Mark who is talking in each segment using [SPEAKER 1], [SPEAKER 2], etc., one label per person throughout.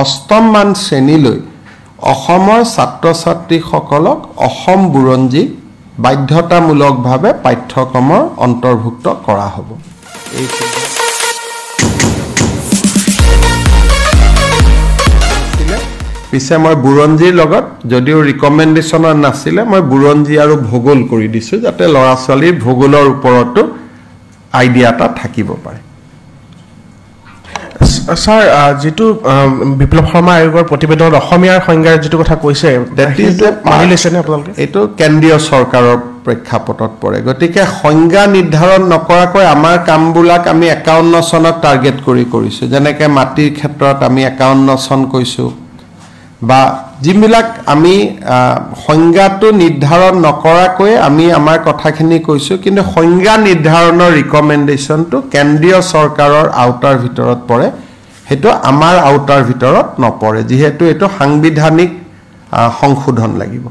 [SPEAKER 1] অষ্টমমান শ্ৰেণীলৈ অসমৰ ছাত্ৰ-ছাত্ৰীসকলক অসম বুৰঞ্জী বাধ্যতামূলকভাৱে পাঠ্যক্ৰমৰ অন্তৰ্ভুক্ত কৰা হ'ব। পিছে মই বুৰঞ্জীৰ লগত যদিও ৰিকমেণ্ডেশ্যন নাছিলে মই বুৰঞ্জী আৰু ভূগোল কৰি দিছোঁ যাতে ল'ৰা ছোৱালীৰ ভূগোলৰ ওপৰতো আইডিয়া এটা থাকিব পাৰে।
[SPEAKER 2] স্যাৰ যেটো বিপ্লৱ শৰ্মা আয়োগৰ প্ৰতিবেদনত অসমীয়াৰ সংজ্ঞাৰ যেটো কথা কৈছে মানি লৈছেনে আপোনালোকে?
[SPEAKER 1] এইটো কেন্দ্ৰীয় চৰকাৰৰ প্ৰেক্ষাপটত পৰে, গতিকে সংজ্ঞা নিৰ্ধাৰণ নকৰাকৈ আমাৰ কামবিলাক আমি 51 চনক টাৰ্গেট কৰিছোঁ। যেনেকৈ মাটিৰ ক্ষেত্ৰত আমি 51 চন কৈছোঁ বা যিবিলাক আমি সংজ্ঞাটো নিৰ্ধাৰণ নকৰাকৈ আমি আমাৰ কথাখিনি কৈছোঁ, কিন্তু সংজ্ঞা নিৰ্ধাৰণৰ ৰিকমেণ্ডেশ্যনটো কেন্দ্ৰীয় চৰকাৰৰ আওতাৰ ভিতৰত পৰে, সেইটো আমাৰ আওতাৰ ভিতৰত নপৰে, যিহেতু এইটো সাংবিধানিক সংশোধন লাগিব।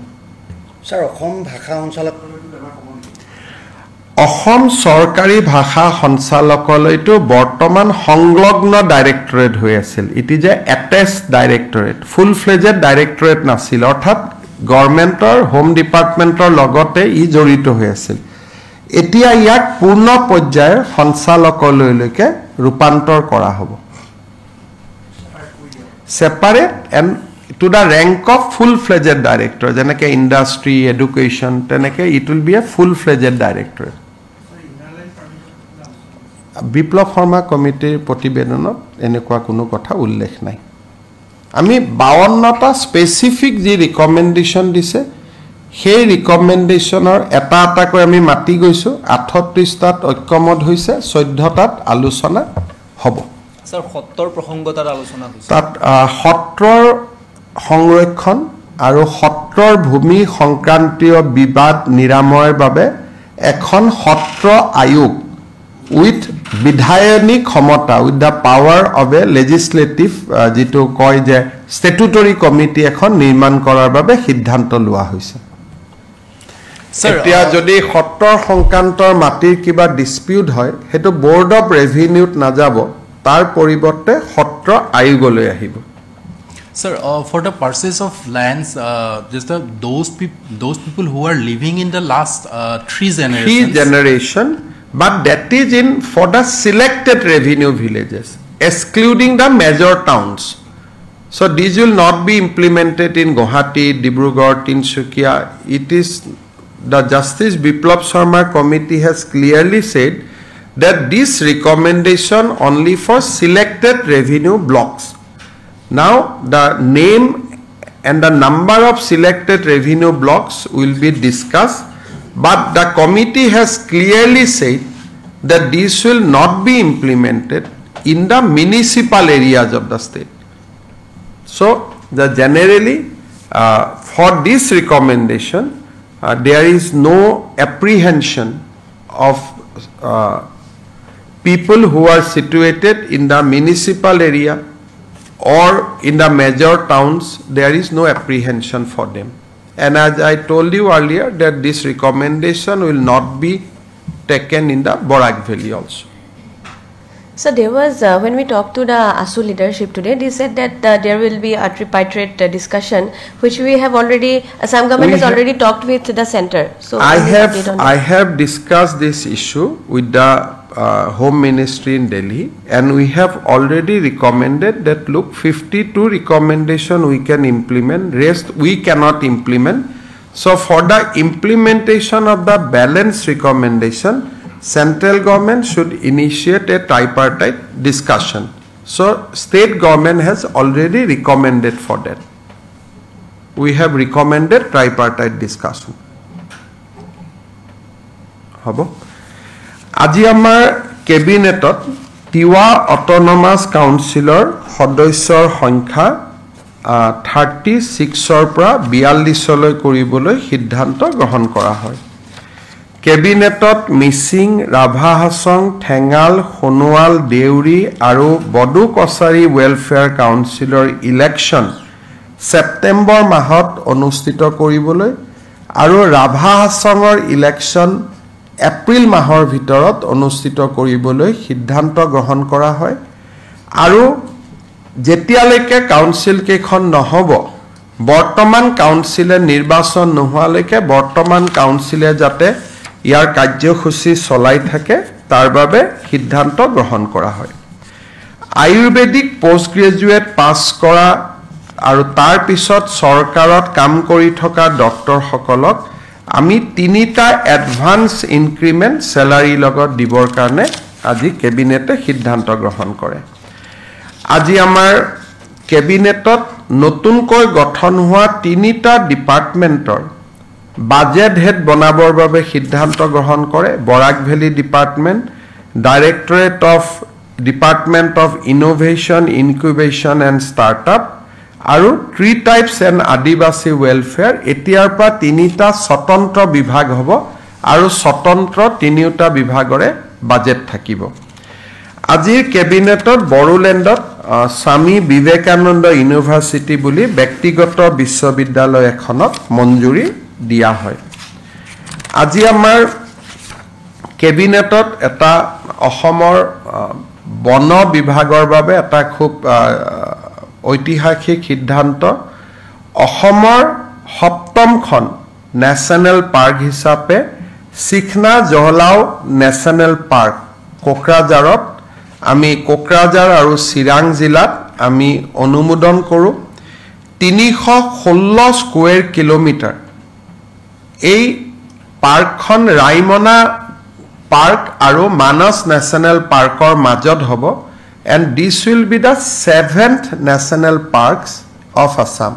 [SPEAKER 3] স্যাৰ অসম ভাষা সঞ্চালক
[SPEAKER 1] অসম চৰকাৰী ভাষা সঞ্চালকালয়টো বৰ্তমান সংলগ্ন ডাইৰেক্টৰেট হৈ আছিল। It is a attach directorate, full fledged directorate নাছিল, অৰ্থাৎ গভৰ্ণমেণ্টৰ হোম ডিপাৰ্টমেণ্টৰ লগতে ই জড়িত হৈ আছিল। এতিয়া ইয়াক পূৰ্ণ পৰ্যায়ৰ সঞ্চালকালয়লৈকে ৰূপান্তৰ কৰা হ'ব, separate and to the rank of full fledged director, যেনেকৈ ইণ্ডাষ্ট্ৰি এডুকেশ্যন, তেনেকৈ it will be a full fledged directorate. Biplab Sharma কমিটিৰ প্ৰতিবেদনত এনেকুৱা কোনো কথা উল্লেখ নাই। আমি 52টা স্পেচিফিক যি ৰিকমেণ্ডেশ্যন দিছে সেই ৰিকমেণ্ডেশ্যনৰ এটা এটাকৈ আমি মাতি গৈছোঁ। 38টাত ঐক্যমত হৈছে, 14টাত আলোচনা হ'ব।
[SPEAKER 4] স্যাৰ সত্ৰৰ প্ৰসংগতাৰ আলোচনা হৈছে,
[SPEAKER 1] তাত সত্ৰৰ সংৰক্ষণ আৰু সত্ৰৰ ভূমি সংক্ৰান্তীয় বিবাদ নিৰাময়ৰ বাবে এখন সত্ৰ আয়োগ উইথ বিধায়নিক ক্ষমতা, with the power of A legislative, যিটো কয় যে ষ্টেটুটৰী কমিটি এখন নিৰ্মাণ কৰাৰ বাবে সিদ্ধান্ত লোৱা হৈছে। এতিয়া যদি সত্ৰৰ সংক্ৰান্তৰ মাটিৰ কিবা ডিছপিউট হয়, সেইটো বৰ্ড অফ ৰেভিনিউত নাযাব, তাৰ পৰিৱৰ্তে সত্ৰ আয়োগলৈ আহিব।
[SPEAKER 5] Sir, for the purchase of lands, just those people who are living in the last 3 generations.
[SPEAKER 1] But that is in for the selected revenue villages, excluding the major towns. So these will not be implemented in Guwahati, Dibrugarh, Tinsukia. It is the Justice Biplab Sharma committee has clearly said that this recommendation only for selected revenue blocks. Now the name and the number of selected revenue blocks will be discussed, but the committee has clearly said that this will not be implemented in the municipal areas of the state. So generally for this recommendation there is no apprehension of people who are situated in the municipal area or in the major towns. There is no apprehension for them, and as I told you earlier that this recommendation will not be taken in the Borak Valley also.
[SPEAKER 6] So there was when we talked to the ASU leadership today, they said that there will be a tripartite discussion which we have already, Assam government has already talked with the center. So I
[SPEAKER 1] have discussed this issue with the Home Ministry in Delhi, and we have already recommended that look, 52 recommendation we can implement, rest we cannot implement. So for the implementation of the balanced recommendation, central government should initiate a tripartite discussion. So state government has already recommended for that. We have recommended tripartite discussion. Habo আজি আমাৰ কেবিনেটত Tiwa autonomous কাউন্সিলৰ সদস্যৰ সংখ্যা 36ৰ পৰা 42লৈ কৰিবলৈ সিদ্ধান্ত গ্ৰহণ কৰা হয়। কেবিনেটত মিচিং, ৰাভা হাছং, ঠেঙাল, সোণোৱাল, দেউৰী আৰু বডো কছাৰী ৱেলফেয়াৰ কাউন্সিলৰ ইলেকশ্যন ছেপ্টেম্বৰ মাহত অনুষ্ঠিত কৰিবলৈ আৰু ৰাভা হাছঙৰ ইলেকশ্যন এপ্ৰিল মাহৰ ভিতৰত অনুষ্ঠিত কৰিবলৈ সিদ্ধান্ত গ্ৰহণ কৰা হয়। আৰু যেতিয়ালৈকে কাউন্সিল কেইখন নহব বৰ্তমান কাউন্সিলে নিৰ্বাচন নোহোৱালৈকে বৰ্তমান কাউন্সিলে যাতে ইয়াৰ কাৰ্যসূচী চলাই থাকে তাৰ বাবে সিদ্ধান্ত গ্ৰহণ কৰা হয় আয়ুৰ্বেদিক পোষ্ট গ্ৰেজুৱেট পাছ কৰা আৰু তাৰ পিছত চৰকাৰত কাম কৰি থকা ডক্টৰ সকলক আমি তিনিটা এডভান্স ইনক্ৰিমেন্ট স্যালাৰি লগত দিবৰ কাৰণে আজি কেবিনেটে সিদ্ধান্ত গ্ৰহণ কৰে আজি আমাৰ কেবিনেটত নতুনকৈ গঠন হোৱা তিনিটা ডিপাৰ্টমেন্টৰ বাজেট হেড বনাবৰ বাবে সিদ্ধান্ত গ্ৰহণ কৰে Barak valley department directorate of department of innovation incubation and startup আৰু tea tribes and Adivasi welfare এতিয়াৰ পৰা তিনিটা স্বতন্ত্ৰ বিভাগ হ'ব আৰু স্বতন্ত্ৰ তিনিটা বিভাগৰে বাজেট থাকিব আজিৰ কেবিনেটত বড়োলেণ্ডত স্বামী বিবেকানন্দ ইউনিভাৰ্চিটি বুলি ব্যক্তিগত বিশ্ববিদ্যালয় এখনক মঞ্জুৰি দিয়া হয় আজি আমাৰ কেবিনেটত এটা অসমৰ বন বিভাগৰ বাবে এটা খুব ঐতিহাসিক সিদ্ধান্ত অসমৰ সপ্তমখন নেশ্যনেল পাৰ্ক হিচাপে সিখনা জহলাও নেশ্যনেল পাৰ্ক কোকৰাঝাৰত আমি কোকৰাঝাৰ আৰু চিৰাং জিলাত আমি অনুমোদন কৰোঁ 316 স্কয়াৰ কিলোমিটাৰ এই পাৰ্কখন ৰাইমনা পাৰ্ক আৰু মানস নেশ্যনেল পাৰ্কৰ মাজত হ'ব and this will be the 7th national parks of Assam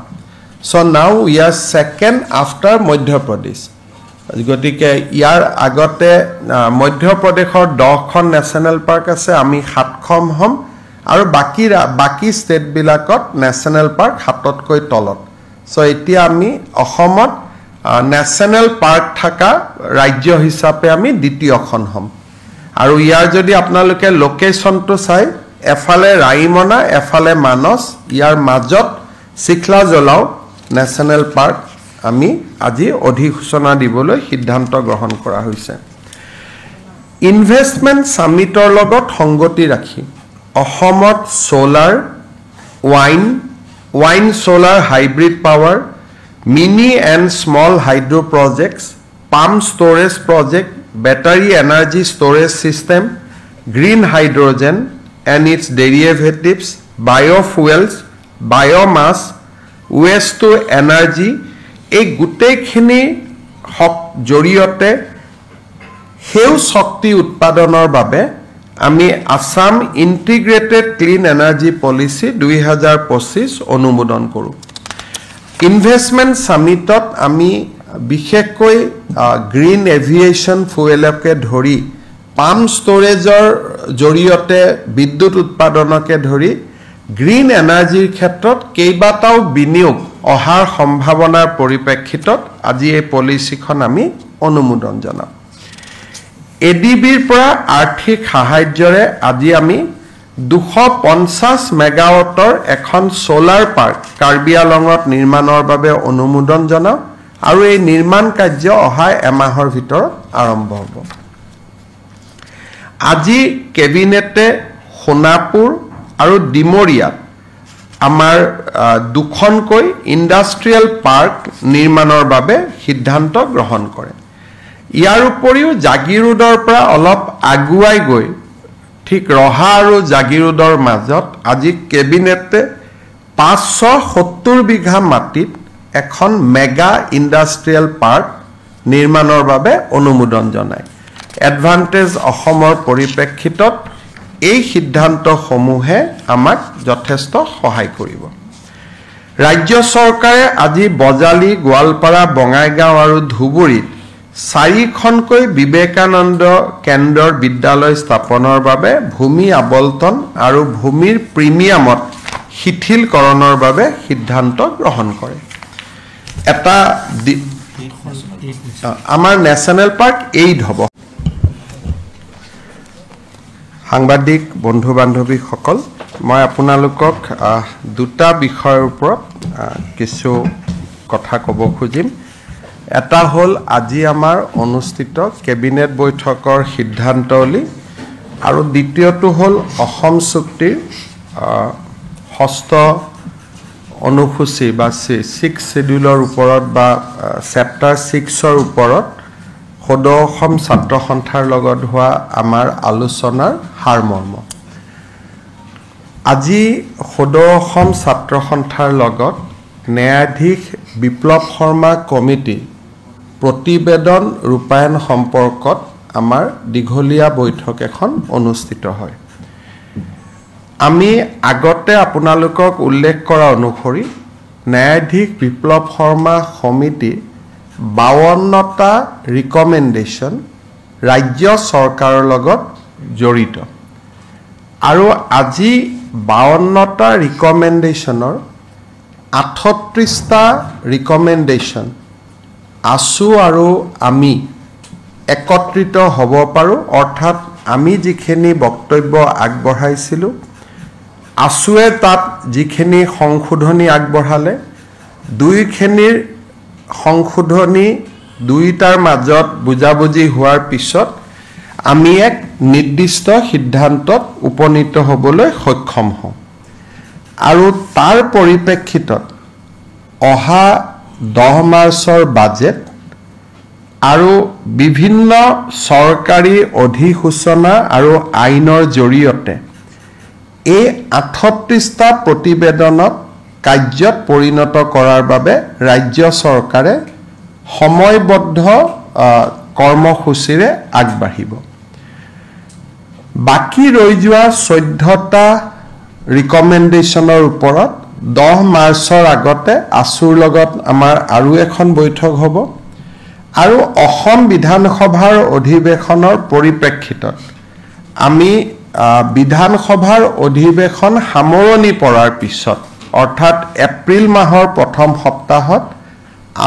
[SPEAKER 1] so now we are second after Madhya Pradesh গতিকে ইয়াৰ আগতে মধ্য প্ৰদেশৰ 10খন নেশ্যনেল পাৰ্ক আছে আমি 7খন হম আৰু বাকি ষ্টেট বিলাকত নেশ্যনেল পাৰ্ক 7তকৈ তলত সো এতিয়া আমি অসমত নেশ্যনেল পাৰ্ক থকা ৰাজ্য হিচাপে আমি দ্বিতীয়খন হম আৰু ইয়াৰ যদি আপোনালোকে লোকেশনটো চাই এফালে ৰাইমনা এফালে মানস ইয়াৰ মাজত সিখলা জলাও নেশ্যনেল পাৰ্ক আমি আজি অধিসূচনা দিবলৈ সিদ্ধান্ত গ্ৰহণ কৰা হৈছে ইনভেষ্টমেন্ট সামিটৰ লগত সংগতি ৰাখি অসমত solar wind solar hybrid power mini and small hydro projects pump storage project battery energy storage system green hydrogen and its derivatives biofuels biomass waste to energy এই গুটেখিনি জৰিয়তে হেউ শক্তি উৎপাদনৰ বাবে আমি Assam integrated clean energy policy 2025 অনুমোদন কৰোঁ investment সামিটত আমি বিশেষকৈ গ্ৰীণ এভিয়েশন ফুয়েলকে ধৰি পাম্প ষ্টৰেজৰ জৰিয়তে বিদ্যুৎ উৎপাদনকে ধৰি গ্ৰীণ এনাৰ্জিৰ ক্ষেত্ৰত কেইবাটাও বিনিয়োগ অহাৰ সম্ভাৱনাৰ পৰিপ্ৰেক্ষিতত আজি এই পলিচিখন আমি অনুমোদন জনাম এডিবিৰ পৰা আৰ্থিক সাহায্যৰে আজি আমি 250 মেগাৱাটৰ এখন সোলাৰ পাৰ্ক কাৰ্বি আলঙত নিৰ্মাণৰ বাবে অনুমোদন জনাম আৰু এই নিৰ্মাণ কাৰ্য অহা এমাহৰ ভিতৰত আৰম্ভ হ'ব আজি কেবিনেটে সোনাপুৰ আৰু ডিমৰিয়াত আমাৰ দুখনকৈ ইণ্ডাষ্ট্ৰিয়েল পাৰ্ক নিৰ্মাণৰ বাবে সিদ্ধান্ত গ্ৰহণ কৰে ইয়াৰ উপৰিও জাগিৰোডৰ পৰা অলপ আগুৱাই গৈ ঠিক ৰহা আৰু জাগিৰোডৰ মাজত আজি কেবিনেটে 570 বিঘা মাটিত এখন মেগা ইণ্ডাষ্ট্ৰিয়েল পাৰ্ক নিৰ্মাণৰ বাবে অনুমোদন জনায় এডভান্টেজ অসমৰ পৰিপ্ৰেক্ষিতত এই সিদ্ধান্তসমূহে আমাক যথেষ্ট সহায় কৰিব ৰাজ্য চৰকাৰে আজি বজালি গোৱালপাৰা বঙাইগাঁও আৰু ধুবুৰীত 4খনকৈ বিবেকানন্দ কেন্দ্ৰৰ বিদ্যালয় স্থাপনৰ বাবে ভূমি আবলটন আৰু ভূমিৰ প্ৰিমিয়ামত শিথিলকৰণৰ বাবে সিদ্ধান্ত গ্ৰহণ কৰে এটা আমাৰ নেশ্যনেল পাৰ্ক এইড হ'ব সাংবাদিক বন্ধু বান্ধৱীসকল মই আপোনালোকক দুটা বিষয়ৰ ওপৰত কিছু কথা ক'ব খুজিম এটা হ'ল আজি আমাৰ অনুষ্ঠিত কেবিনেট বৈঠকৰ সিদ্ধান্তৱলী আৰু দ্বিতীয়টো হ'ল অসম চুক্তিৰ ষষ্ঠ অনুসূচী বা 6 শিডিউলৰ ওপৰত বা চেপ্টাৰ 6ৰ ওপৰত সদৌ অসম ছাত্ৰ সন্থাৰ লগত হোৱা আমাৰ আলোচনাৰ সাৰমৰ্ম আজি সদৌ অসম ছাত্ৰ সন্থাৰ লগত ন্যায়াধীশ বিপ্লৱ শৰ্মা কমিটি প্ৰতিবেদন ৰূপায়ণ সম্পৰ্কত আমাৰ দীঘলীয়া বৈঠক এখন অনুষ্ঠিত হয় আমি আগতে আপোনালোকক উল্লেখ কৰা অনুসৰি ন্যায়াধীশ বিপ্লৱ শৰ্মা সমিতি 52টা ৰিকমেণ্ডেশ্যন ৰাজ্য চৰকাৰৰ লগত জড়িত আৰু আজি 52টা ৰিকমেণ্ডেশ্যনৰ 38টা ৰিকমেণ্ডেশ্যন আছু আৰু আমি একত্ৰিত হ'ব পাৰোঁ অৰ্থাৎ আমি যিখিনি বক্তব্য আগবঢ়াইছিলোঁ আছুৱে তাত যিখিনি সংশোধনী আগবঢ়ালে দুইখিনিৰ সংশোধনী দুইটাৰ মাজত বুজাবুজি হোৱাৰ পিছত আমি এক নিৰ্দিষ্ট সিদ্ধান্তত উপনীত হ'বলৈ সক্ষম হওঁ আৰু তাৰ পৰিপ্ৰেক্ষিতত অহা 10 মাৰ্চৰ বাজেট আৰু বিভিন্ন চৰকাৰী অধিসূচনা আৰু আইনৰ জৰিয়তে এই 38টা প্ৰতিবেদনত কাৰ্যত পৰিণত কৰাৰ বাবে ৰাজ্য চৰকাৰে সময়বদ্ধ কৰ্মসূচীৰে আগবাঢ়িব বাকি ৰৈ যোৱা 14টা ৰিকমেণ্ডেশ্যনৰ ওপৰত 10 মাৰ্চৰ আগতে আছুৰ লগত আমাৰ আৰু এখন বৈঠক হ'ব আৰু অসম বিধানসভাৰ অধিৱেশনৰ পৰিপ্ৰেক্ষিতত আমি বিধানসভাৰ অধিৱেশন সামৰণি পৰাৰ পিছত অৰ্থাৎ এপ্ৰিল মাহৰ প্ৰথম সপ্তাহত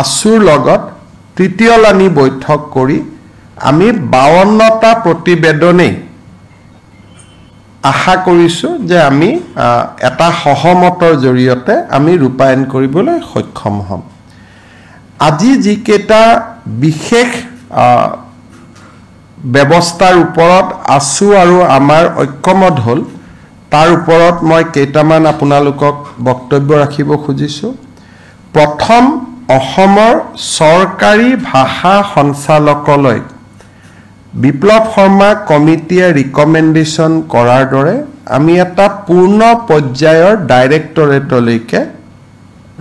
[SPEAKER 1] আছুৰ লগত তৃতীয়লানি বৈঠক কৰি আমি 52টা প্ৰতিবেদনেই আশা কৰিছোঁ যে আমি এটা সহমতৰ জৰিয়তে আমি ৰূপায়ণ কৰিবলৈ সক্ষম হ'ম আজি যিকেইটা বিশেষ ব্যৱস্থাৰ ওপৰত আছু আৰু আমাৰ ঐক্যমত হ'ল তাৰ ওপৰত মই কেইটামান আপোনালোকক বক্তব্য ৰাখিব খুজিছোঁ প্ৰথম অসমৰ চৰকাৰী ভাষা সঞ্চালকলৈ বিপ্লৱ শৰ্মা কমিটিয়ে ৰিকমেণ্ডেশ্যন কৰাৰ দৰে আমি এটা পূৰ্ণ পৰ্যায়ৰ ডাইৰেক্টৰেটলৈকে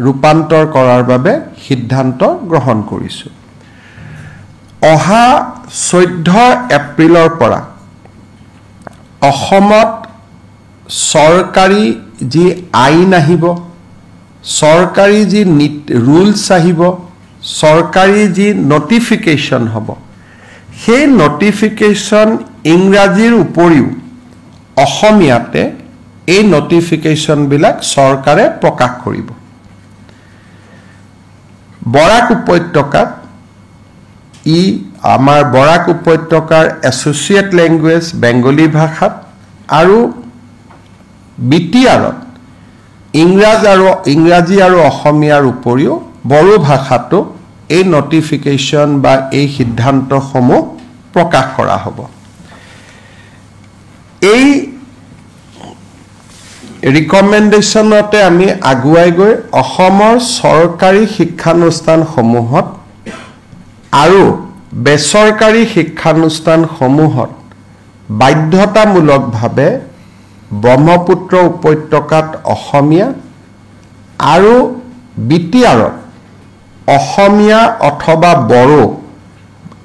[SPEAKER 1] ৰূপান্তৰ কৰাৰ বাবে সিদ্ধান্ত গ্ৰহণ কৰিছোঁ অহা 14 এপ্ৰিলৰ পৰা অসমত চৰকাৰী যি আইন আহিব চৰকাৰী যি ৰুলছ আহিব চৰকাৰী যি নটিফিকেশ্যন হ'ব সেই নটিফিকেশ্যন ইংৰাজীৰ উপৰিও অসমীয়াতে এই নটিফিকেশ্যনবিলাক চৰকাৰে প্ৰকাশ কৰিব বৰাক উপত্যকাত ই আমাৰ বৰাক উপত্যকাৰ এছ'চিয়েট লেংগুৱেজ বেংগলী ভাষাত আৰু বিটিআৰত ইংৰাজী আৰু অসমীয়াৰ উপৰিও বড়ো ভাষাতো এই নটিফিকেশ্যন বা এই সিদ্ধান্তসমূহ প্ৰকাশ কৰা হ'ব এই ৰিকমেণ্ডেশ্যনতে আমি আগুৱাই গৈ অসমৰ চৰকাৰী শিক্ষানুষ্ঠানসমূহত আৰু বেচৰকাৰী শিক্ষানুষ্ঠানসমূহত বাধ্যতামূলকভাৱে ব্ৰহ্মপুত্ৰ উপত্যকাত অসমীয়া আৰু বিটিআৰত অসমীয়া অথবা বড়ো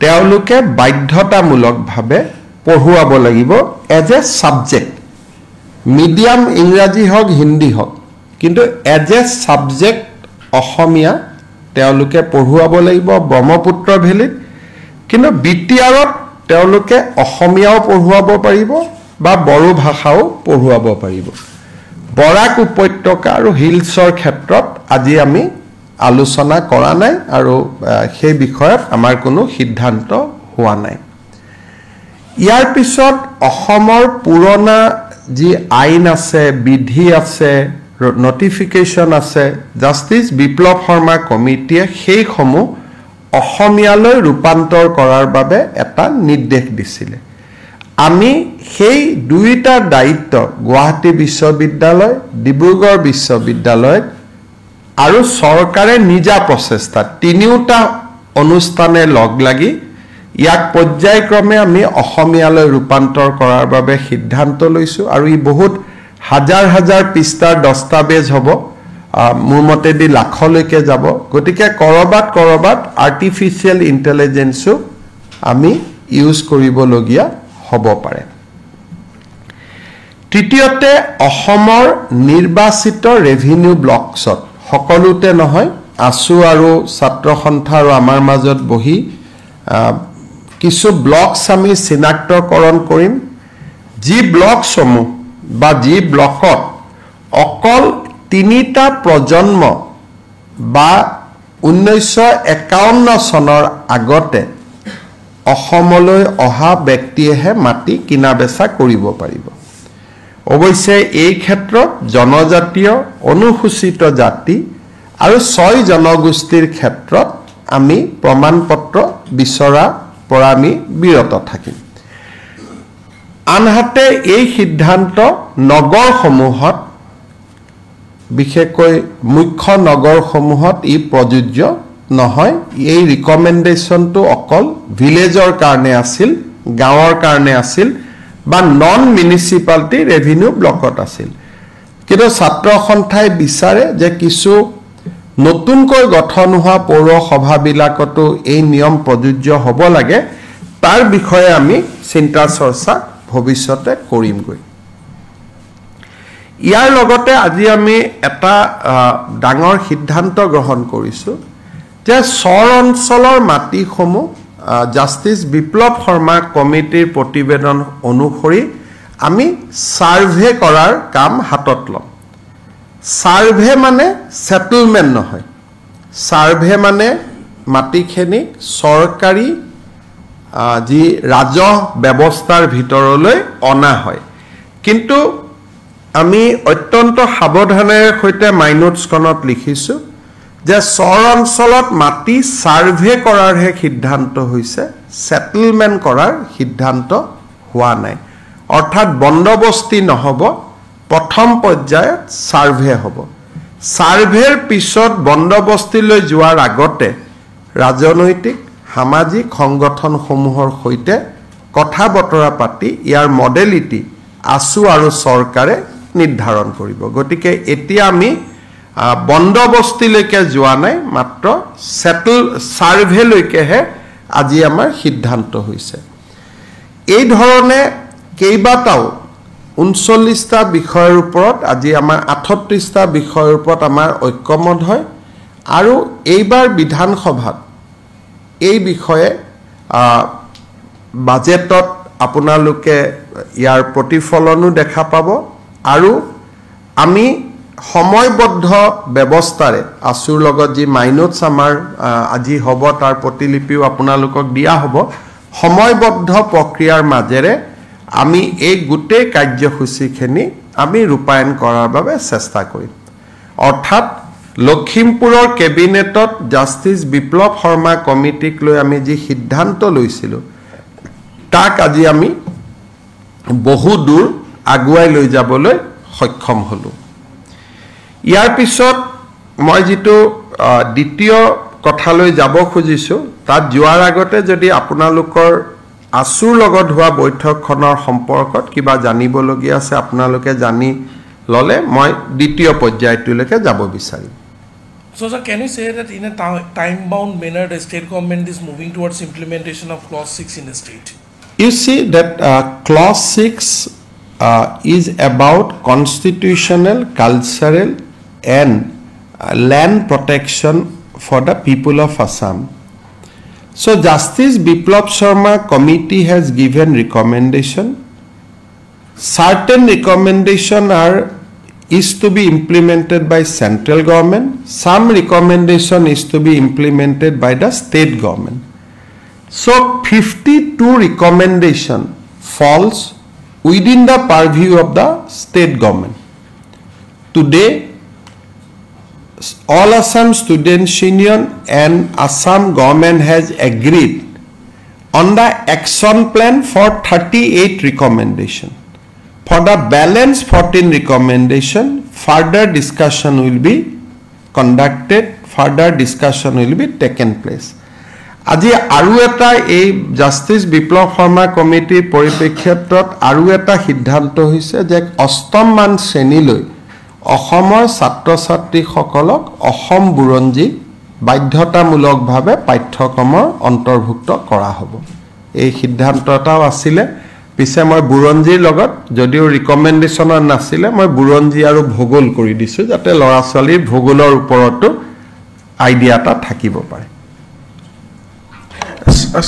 [SPEAKER 1] তেওঁলোকে বাধ্যতামূলকভাৱে পঢ়ুৱাব লাগিব এজ এ ছাবজেক্ট মিডিয়াম ইংৰাজী হওক হিন্দী হওক কিন্তু এজ এ ছাবজেক্ট অসমীয়া তেওঁলোকে পঢ়ুৱাব লাগিব ব্ৰহ্মপুত্ৰ ভেলীত কিন্তু বিটিআৰত তেওঁলোকে অসমীয়াও পঢ়ুৱাব পাৰিব বা বড়ো ভাষাও পঢ়ুৱাব পাৰিব বৰাক উপত্যকা আৰু হিলছৰ ক্ষেত্ৰত আজি আমি আলোচনা কৰা নাই আৰু সেই বিষয়ত আমাৰ কোনো সিদ্ধান্ত হোৱা নাই ইয়াৰ পিছত অসমৰ পুৰণা যি আইন আছে বিধি আছে নটিফিকেশ্যন আছে জাষ্টিস বিপ্লৱ শৰ্মা কমিটিয়ে সেইসমূহ অসমীয়ালৈ ৰূপান্তৰ কৰাৰ বাবে এটা নিৰ্দেশ দিছিলে আমি সেই দুইটা দায়িত্ব গুৱাহাটী বিশ্ববিদ্যালয় ডিব্ৰুগড় বিশ্ববিদ্যালয় আৰু চৰকাৰে নিজা প্ৰচেষ্টা তিনিওটা অনুষ্ঠানে লগ লাগি ইয়াক পৰ্যায়ক্ৰমে আমি অসমীয়ালৈ ৰূপান্তৰ কৰাৰ বাবে সিদ্ধান্ত লৈছো আৰু ই বহুত হাজাৰ হাজাৰ পৃষ্ঠাৰ দস্তাবেজ হ'ব মোৰ মতেদি লাখলৈকে যাব গতিকে কৰবাত আৰ্টিফিচিয়েল ইন্টেলিজেন্সও আমি ইউজ কৰিবলগীয়া হ'ব পাৰে তৃতীয়তে অসমৰ নিৰ্বাচিত ৰেভিনিউ ব্লকছত সকলোতে নহয় আছু আৰু ছাত্ৰ সন্থা আৰু আমাৰ মাজত বহি কিছু ব্লকছ আমি চিনাক্তকৰণ কৰিম যি ব্লকসমূহ বা যি ব্লকত অকল তিনিটা প্ৰজন্ম বা 1951 চনৰ আগতে অসমলৈ অহা ব্যক্তিয়েহে মাটি কিনা বেচা কৰিব পাৰিব অৱশ্যে এই ক্ষেত্ৰত জনজাতীয় অনুসূচিত জাতি আৰু 6 জনগোষ্ঠীৰ ক্ষেত্ৰত আমি প্ৰমাণপত্ৰ বিচৰা পৰা আমি বিৰত থাকিম আনহাতে এই সিদ্ধান্ত নগৰসমূহত বিশেষকৈ মুখ্য নগৰসমূহত ই প্ৰযোজ্য নহয় এই ৰিকমেন্ডেশনটো অকল ভিলেজৰ কাৰণে আছিল গাঁৱৰ কাৰণে আছিল বা নন মিউনিসিপালিটি ৰেভিনিউ ব্লকত আছিল কিন্তু ছাত্ৰ সন্থাই বিচাৰে যে কিছু নতুনকৈ গঠন হোৱা পৌৰসভা বিলাকতো এই নিয়ম প্ৰযোজ্য হ'ব লাগে তাৰ বিষয়ে আমি চিন্তা চৰ্চা ভৱিষ্যতে কৰিমগৈ ইয়াৰ লগতে আজি আমি এটা ডাঙৰ সিদ্ধান্ত গ্ৰহণ কৰিছো যে চৰ অঞ্চলৰ মাটিসমূহ জাস্টিস বিপ্লৱ শৰ্মা কমিটিৰ প্ৰতিবেদন অনুসৰি আমি সাৰ্ভে কৰাৰ কাম হাতত লম সাৰ্ভে মানে সেটেলমেন্ট নহয় সাৰ্ভে মানে মাটিখিনি সৰকাৰি যি ৰাজহ ব্যৱস্থাৰ ভিতৰলৈ অনা হয় কিন্তু আমি অত্যন্ত সাৱধানেৰে হৈতে মাইনোটছখনত লিখিছো যে চৰ অঞ্চলত মাটি সাৰ্ভে কৰাৰ হে সিদ্ধান্ত হৈছে সেটেলমেন্ট কৰাৰ সিদ্ধান্ত হোৱা নাই অৰ্থাৎ বন্দবস্তি নহব প্ৰথম পৰ্যায়ত সাৰ্ভে হ'ব সাৰ্ভেৰ পিছত বন্দবস্তিলৈ যোৱাৰ আগতে ৰাজনৈতিক সামাজিক সংগঠনসমূহৰ সৈতে কথা বতৰা পাতি ইয়াৰ মডেলিটি আছু আৰু চৰকাৰে নিৰ্ধাৰণ কৰিব গতিকে এতিয়া আমি বন্দবস্তিলৈকে যোৱা নাই মাত্ৰ সেটেল সাৰ্ভেলৈকেহে আজি আমাৰ সিদ্ধান্ত হৈছে এই ধৰণে কেইবাটাও 39টা বিষয়ৰ ওপৰত আজি আমাৰ 38টা বিষয়ৰ ওপৰত আমাৰ ঐক্যমত হয় আৰু এইবাৰ বিধানসভাত এই বিষয়ে বাজেটত আপোনালোকে ইয়াৰ প্ৰতিফলনো দেখা পাব আৰু আমি সময়বদ্ধ ব্যৱস্থাৰে আছুৰ লগত যি মাইনোটছ আমাৰ আজি হ'ব তাৰ প্ৰতিলিপিও আপোনালোকক দিয়া হ'ব সময়বদ্ধ প্ৰক্ৰিয়াৰ মাজেৰে আমি এই গুটেই কাৰ্যসূচীখিনি আমি ৰূপায়ণ কৰাৰ বাবে চেষ্টা কৰিম অৰ্থাৎ লখিমপুৰৰ কেবিনেটত জাস্টিস বিপ্লৱ শৰ্মা কমিটিক লৈ আমি যি সিদ্ধান্ত লৈছিলো তাক আজি আমি বহু দূৰ আগুৱাই লৈ যাবলৈ সক্ষম হলো ইয়াৰ পিছত মই যেটো দ্বিতীয় কথালৈ যাব খুজিছো তাত যোৱাৰ আগতে যদি আপোনালোকৰ আছুৰ লগত হোৱা বৈঠকখনৰ সম্পৰ্কত কিবা জানিবলগীয়া আছে আপোনালোকে জানি ললে মই দ্বিতীয় পৰ্যায়টোলৈকে যাব বিচাৰিম
[SPEAKER 7] So sir, can you say that in a time-bound manner the state government is moving towards implementation of clause 6 in the state?
[SPEAKER 1] You see that clause 6 is about constitutional, cultural and land protection for the people of Assam. So Justice Biplab Sharma committee has given recommendation. Certain recommendation is to be implemented by central government. Some recommendation is to be implemented by the state government. So 52 recommendation falls within the purview of the state government. Today, All Assam Students Union and Assam government has agreed on the action plan for 38 recommendation. For the balance 14 recommendation, further discussion will be conducted, further discussion will be taken place. আজি আৰু এটা এই জাষ্টিস বিপ্লৱ শৰ্মা কমিটিৰ পৰিপ্ৰেক্ষিতত আৰু এটা সিদ্ধান্ত হৈছে যে অষ্টম মান শ্ৰেণীলৈ অসমৰ ছাত্ৰ ছাত্ৰীসকলক অসম বুৰঞ্জী বাধ্যতামূলকভাৱে পাঠ্যক্ৰমৰ অন্তৰ্ভুক্ত কৰা হ'ব। এই সিদ্ধান্ত এটাও আছিলে। পিছে মই বুৰঞ্জীৰ লগত যদিও ৰিকমেণ্ডেশ্যনৰ নাছিলে মই বুৰঞ্জী আৰু ভূগোল কৰি দিছোঁ যাতে ল'ৰা ছোৱালীৰ ভূগোলৰ ওপৰতো আইডিয়া এটা থাকিব পাৰে।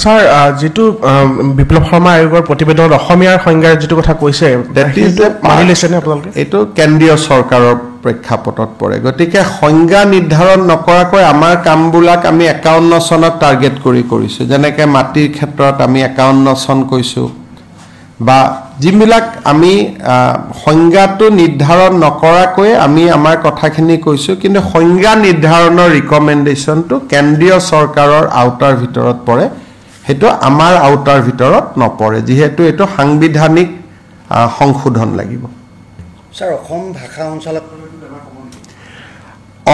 [SPEAKER 2] স্যাৰ যেটো বিপ্লৱ শৰ্মা আয়োগৰ প্ৰতিবেদনত অসমীয়াৰ সংজ্ঞাৰ যেটো কথা কৈছে মানি লৈছেনে আপোনালোকে?
[SPEAKER 1] এইটো কেন্দ্ৰীয় চৰকাৰৰ প্ৰেক্ষাপটত পৰে। গতিকে সংজ্ঞা নিৰ্ধাৰণ নকৰাকৈ আমাৰ কামবিলাক আমি 51 চনত টাৰ্গেট কৰিছোঁ। যেনেকৈ মাটিৰ ক্ষেত্ৰত আমি 51 চন কৈছোঁ বা যিবিলাক আমি সংজ্ঞাটো নিৰ্ধাৰণ নকৰাকৈ আমি আমাৰ কথাখিনি কৈছোঁ, কিন্তু সংজ্ঞা নিৰ্ধাৰণৰ ৰিকমেণ্ডেশ্যনটো কেন্দ্ৰীয় চৰকাৰৰ আওতাৰ ভিতৰত পৰে, সেইটো আমাৰ আওতাৰ ভিতৰত নপৰে, যিহেতু এইটো সাংবিধানিক সংশোধন লাগিব।
[SPEAKER 3] স্যাৰ অসম ভাষা সঞ্চালক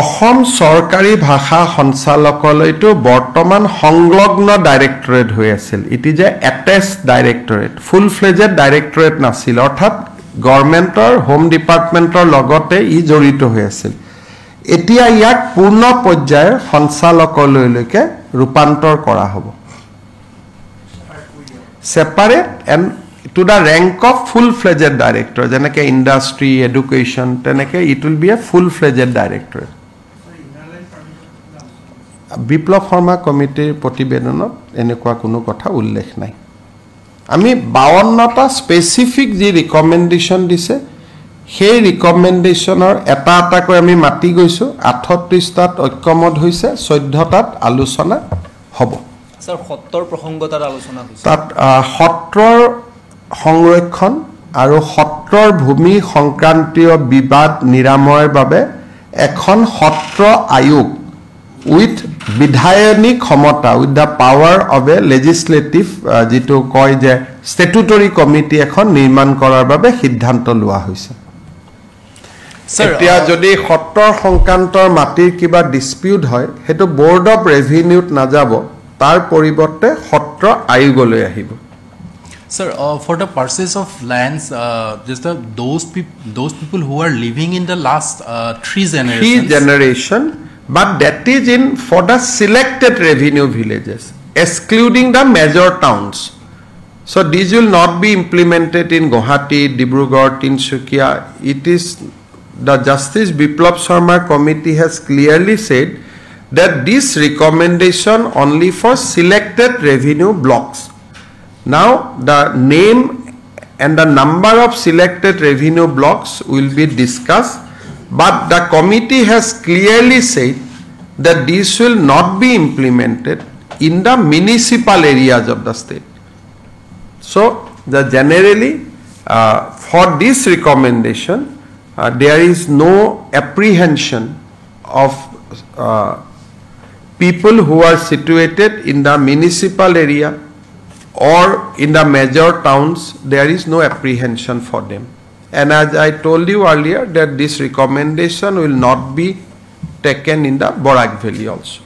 [SPEAKER 1] অসম চৰকাৰী ভাষা সঞ্চালকালয়টো বৰ্তমান সংলগ্ন ডাইৰেক্টৰেট হৈ আছিল। It is a attach directorate, full fledged directorate নাছিল, অৰ্থাৎ গভৰ্ণমেণ্টৰ হোম ডিপাৰ্টমেণ্টৰ লগতে ই জড়িত হৈ আছিল। এতিয়া ইয়াক পূৰ্ণ পৰ্যায়ৰ সঞ্চালকালয়লৈকে ৰূপান্তৰ কৰা হ'ব, separate and to the rank of full fledged director, যেনেকৈ ইণ্ডাষ্ট্ৰি এডুকেশ্যন, তেনেকৈ it will be a full fledged directorate. Biplab Sharma কমিটিৰ প্ৰতিবেদনত এনেকুৱা কোনো কথা উল্লেখ নাই। আমি 52টা স্পেচিফিক যি ৰিকমেণ্ডেশ্যন দিছে সেই ৰিকমেণ্ডেশ্যনৰ এটা এটাকৈ আমি মাতি গৈছোঁ। 38টাত ঐক্যমত হৈছে, 14টাত আলোচনা হ'ব।
[SPEAKER 4] স্যাৰ সত্ৰৰ প্ৰসংগতাৰ আলোচনা হৈছে।
[SPEAKER 1] তাত সত্ৰৰ সংৰক্ষণ আৰু সত্ৰৰ ভূমি সংক্ৰান্তীয় বিবাদ নিৰাময়ৰ বাবে এখন সত্ৰ আয়োগ উইথ বিধায়নিক ক্ষমতা, with the power of A legislative, যিটো কয় যে ষ্টেটুটৰী কমিটি এখন নিৰ্মাণ কৰাৰ বাবে সিদ্ধান্ত লোৱা হৈছে। এতিয়া যদি সত্ৰৰ সংক্ৰান্তৰ মাটিৰ কিবা ডিছপিউট হয়, সেইটো বৰ্ড অফ ৰেভিনিউত নাযাব, তাৰ পৰিৱৰ্তে সত্ৰ আয়োগলৈ আহিব।
[SPEAKER 5] Sir, for the purchase of lands, just those people who are living in the last three
[SPEAKER 1] generation, but that is in for the selected revenue villages, excluding the major towns. So these will not be implemented in Guwahati, Dibrugarh, Tinsukia. It is the Justice Biplab Sharma committee has clearly said that this recommendation only for selected revenue blocks. Now the name and the number of selected revenue blocks will be discussed, but the committee has clearly said that this will not be implemented in the municipal areas of the state. So generally for this recommendation there is no apprehension of people who are situated in the municipal area or in the major towns. There is no apprehension for them, and as I told you earlier that this recommendation will not be taken in the Barak Valley also.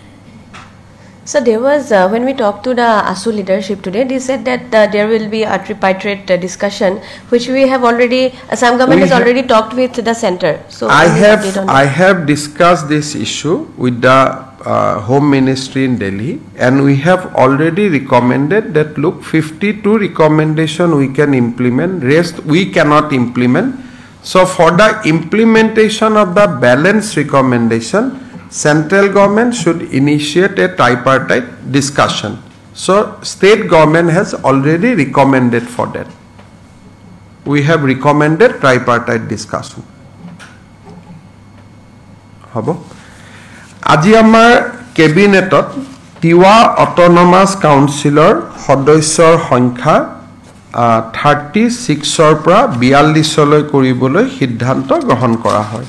[SPEAKER 6] So there was, when we talked to the ASU leadership today, they said that there will be a tripartite discussion, which we have already, Assam government has already talked with the center. So
[SPEAKER 1] I have discussed this issue with the Home Ministry in Delhi, and we have already recommended that look, 52 recommendation we can implement, rest we cannot implement. So for the implementation of the balanced recommendation, central government should initiate a tripartite discussion. So state government has already recommended for that. We have recommended tripartite discussion. Habo আজি আমাৰ কেবিনেটত Tiwa autonomous কাউন্সিলৰ সদস্যৰ সংখ্যা 36ৰ পৰা 42লৈ কৰিবলৈ সিদ্ধান্ত গ্ৰহণ কৰা হয়।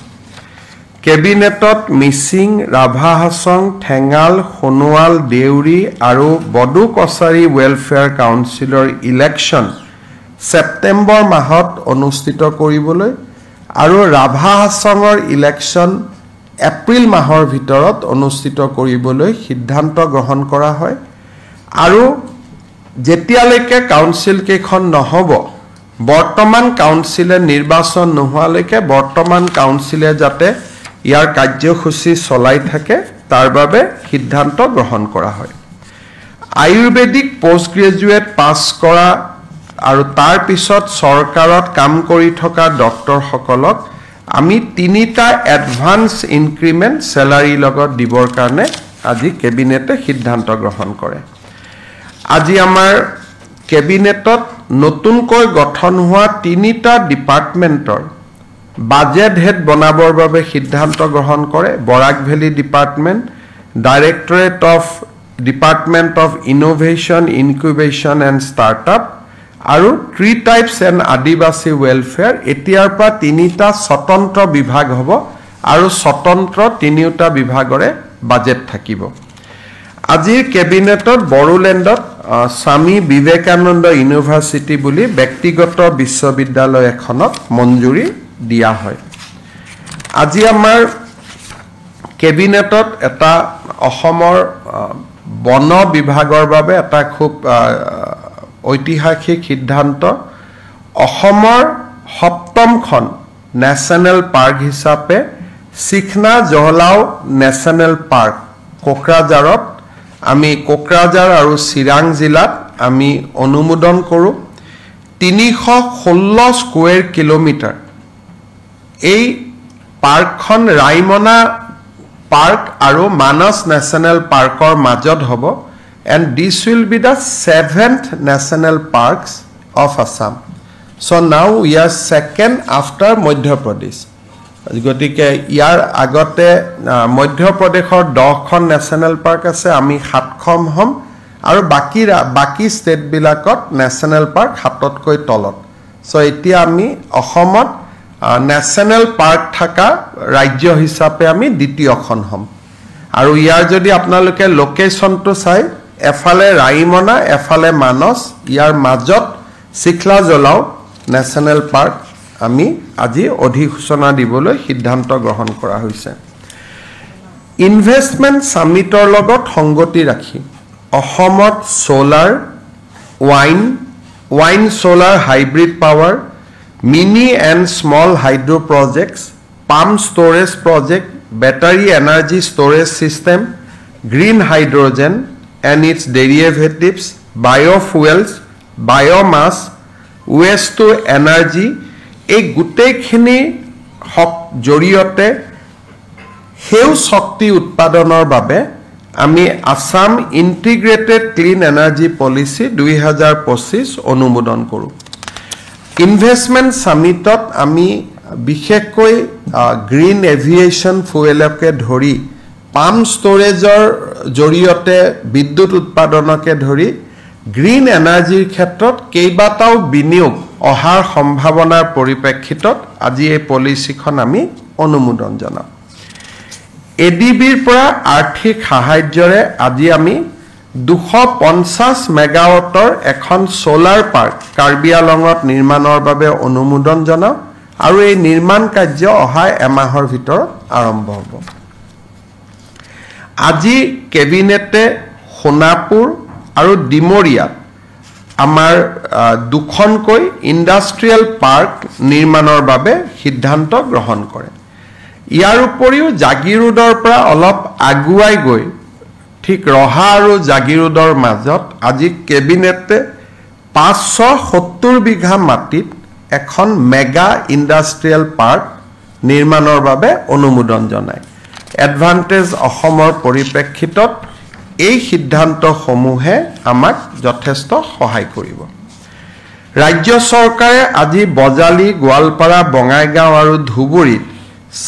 [SPEAKER 1] কেবিনেটত মিচিং, ৰাভা হাছং, ঠেঙাল, সোণোৱাল, দেউৰী আৰু বডো কছাৰী ৱেলফেয়াৰ কাউন্সিলৰ ইলেকশ্যন ছেপ্টেম্বৰ মাহত অনুষ্ঠিত কৰিবলৈ আৰু ৰাভা হাছঙৰ ইলেকশ্যন এপ্ৰিল মাহৰ ভিতৰত অনুষ্ঠিত কৰিবলৈ সিদ্ধান্ত গ্ৰহণ কৰা হয় আৰু যেতিয়ালৈকে কাউন্সিল কেইখন নহব বৰ্তমান কাউন্সিলে নিৰ্বাচন নোহোৱালৈকে বৰ্তমান কাউন্সিলে যাতে ইয়াৰ কাৰ্যসূচী চলাই থাকে তাৰ বাবে সিদ্ধান্ত গ্ৰহণ কৰা হয় আয়ুৰ্বেদিক পোষ্ট গ্ৰেজুৱেট পাছ কৰা আৰু তাৰ পিছত চৰকাৰত কাম কৰি থকা ডক্টৰসকলক আমি 3টা এডভান্স ইনক্ৰিমেন্ট স্যালাৰি লগত দিবৰ কাৰণে আজি কেবিনেটে সিদ্ধান্ত গ্ৰহণ কৰে আজি আমাৰ কেবিনেটত নতুনকৈ গঠন হোৱা 3টা ডিপাৰ্টমেন্টৰ বাজেট হেড বনাবৰ বাবে সিদ্ধান্ত গ্ৰহণ কৰে Barak valley department department of innovation incubation and startup আৰু tea tribes and Adivasi welfare এতিয়াৰ পৰা 3টা স্বতন্ত্ৰ বিভাগ হ'ব আৰু স্বতন্ত্ৰ 3টা বিভাগৰে বাজেট থাকিব আজিৰ কেবিনেটত বড়োলেণ্ডত স্বামী বিবেকানন্দ ইউনিভাৰ্চিটি বুলি ব্যক্তিগত বিশ্ববিদ্যালয় এখনত মঞ্জুৰি দিয়া হয় আজি আমাৰ কেবিনেটত এটা অসমৰ বন বিভাগৰ বাবে এটা খুব ঐতিহাসিক সিদ্ধান্ত অসমৰ 7খন নেশ্যনেল পাৰ্ক হিচাপে সিখনা জহলাও নেশ্যনেল পাৰ্ক কোকৰাঝাৰত আমি কোকৰাঝাৰ আৰু চিৰাং জিলাত আমি অনুমোদন কৰোঁ 316 স্কয়াৰ কিলোমিটাৰ এই পাৰ্কখন ৰাইমনা পাৰ্ক আৰু মানস নেশ্যনেল পাৰ্কৰ মাজত হ'ব and this will be the 7th national parks of Assam so now we are second after Madhya Pradesh গতিকে ইয়াৰ আগতে মধ্য প্ৰদেশৰ 10খন নেশ্যনেল পাৰ্ক আছে আমি 7খন হম আৰু বাকি ষ্টেট বিলাকত নেশ্যনেল পাৰ্ক 7তকৈ তলত সো এতিয়া আমি অসমত নেশ্যনেল পাৰ্ক থকা ৰাজ্য হিচাপে আমি দ্বিতীয়খন হম আৰু ইয়াৰ যদি আপোনালোকে লোকেশনটো চাই এফালে ৰাইমনা এফালে মানস ইয়াৰ মাজত সিখলা জলাও নেশ্যনেল পাৰ্ক আমি আজি অধিসূচনা দিবলৈ সিদ্ধান্ত গ্ৰহণ কৰা হৈছে ইনভেষ্টমেন্ট সামিটৰ লগত সংগতি ৰাখি অসমত solar wind solar hybrid power mini and small hydro projects pump storage project battery energy storage system green hydrogen and its derivatives biofuels biomass waste to energy এই গুটেইখিনি জৰিয়তে হেউ শক্তি উৎপাদনৰ বাবে আমি Assam integrated clean energy policy 2025 অনুমোদন কৰো investment সামিটত আমি বিশেষকৈ গ্ৰীণ এভিয়েশন ফুয়েলকে ধৰি পাম ষ্টৰেজৰ জৰিয়তে বিদ্যুৎ উৎপাদনকে ধৰি গ্ৰীণ এনাৰ্জিৰ ক্ষেত্ৰত কেইবাটাও বিনিয়োগ অহাৰ সম্ভাৱনাৰ পৰিপ্ৰেক্ষিতত আজি এই পলিচিখন আমি অনুমোদন জনাম এডিবিৰ পৰা আৰ্থিক সাহায্যৰে আজি আমি 250 মেগাৱাটৰ এখন সোলাৰ পাৰ্ক কাৰ্বি আলঙত নিৰ্মাণৰ বাবে অনুমোদন জনাম আৰু এই নিৰ্মাণ কাৰ্য অহা এমাহৰ ভিতৰত আৰম্ভ হ'ব আজি কেবিনেটে সোনাপুৰ আৰু ডিমৰিয়াত আমাৰ দুখনকৈ ইণ্ডাষ্ট্ৰিয়েল পাৰ্ক নিৰ্মাণৰ বাবে সিদ্ধান্ত গ্ৰহণ কৰে ইয়াৰ উপৰিও জাগিৰোডৰ পৰা অলপ আগুৱাই গৈ ঠিক ৰহা আৰু জাগিৰোডৰ মাজত আজি কেবিনেটে 570 বিঘা মাটিত এখন মেগা ইণ্ডাষ্ট্ৰিয়েল পাৰ্ক নিৰ্মাণৰ বাবে অনুমোদন জনায় এডভান্টেজ অসমৰ পৰিপ্ৰেক্ষিতত এই সিদ্ধান্ত সমূহে আমাক যথেষ্ট সহায় কৰিব ৰাজ্য চৰকাৰে আজি বজালি গোৱালপাৰা বঙাইগাঁও আৰু ধুবুৰীত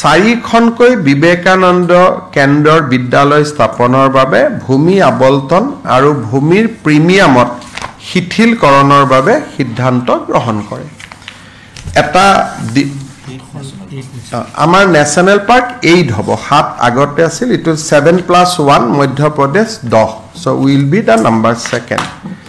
[SPEAKER 1] 4খনকৈ বিবেকানন্দ কেন্দ্ৰৰ বিদ্যালয় স্থাপনৰ বাবে ভূমি আবলটন আৰু ভূমিৰ প্ৰিমিয়ামত শিথিলকৰণৰ বাবে সিদ্ধান্ত গ্ৰহণ কৰে এটা আমাৰ নেশ্যনেল পাৰ্ক 8 হ'ব 7 আগতে আছিল it 7+1 Madhya Pradesh 10 so we will be the number 2